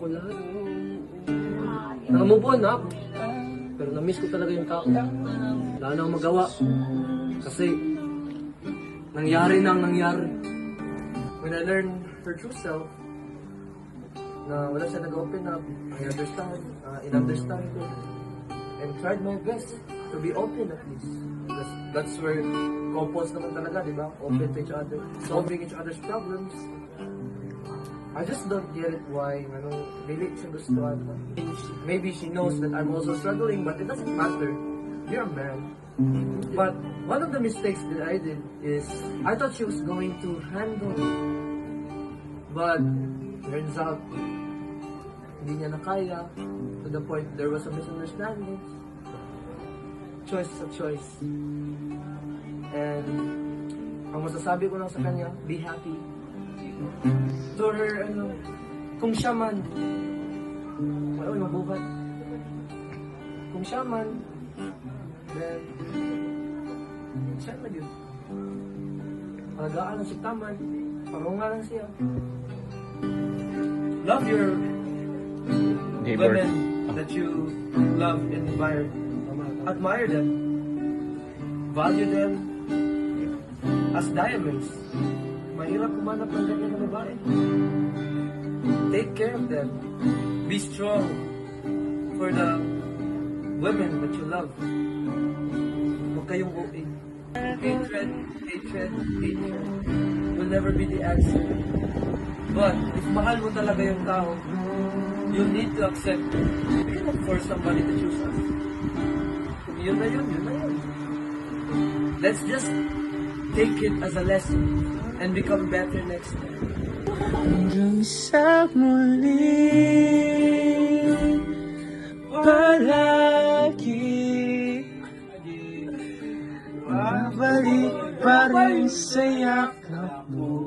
ko lahat. Naka-move on ako. Pero na-miss ko talaga yung tao. Wala na akong magawa. Kasi, nangyari na ang nangyari. When I learned her true self, na wala siya nag-open up, I understand, in-understand ko, and tried my best to be open at least. That's where couples naman talaga, di ba? Open to each other, solving each other's problems. I just don't get it why, dili siya gustuhan. Maybe she knows that I'm also struggling, but it doesn't matter. You're a man. But one of the mistakes that I did is, I thought she was going to handle it. But, turns out, hindi niya na kaya, to the point there was a misunderstanding. Choice is a choice. And, ang masasabi ko lang sa kanya, be happy. To her, kung siya man, mabuhat. Kung siya man, then, siya na yun. Palagaan lang si Taman, parunga lang siya. Love your women that you love and admire. Admire them. Value them as diamonds. Mahirap kumanap ng ganyan na babae. Take care of them. Be strong for the women that you love. Huwag kayong OA. Hatred will never be the answer. But if mahal mo talaga yung tao, you need to accept it. You cannot force somebody to choose us. Kung yun na yun na yun. Let's just take it as a lesson and become better next time. Hanggang sa muli, palagi babalik pa rin sa yakap mo.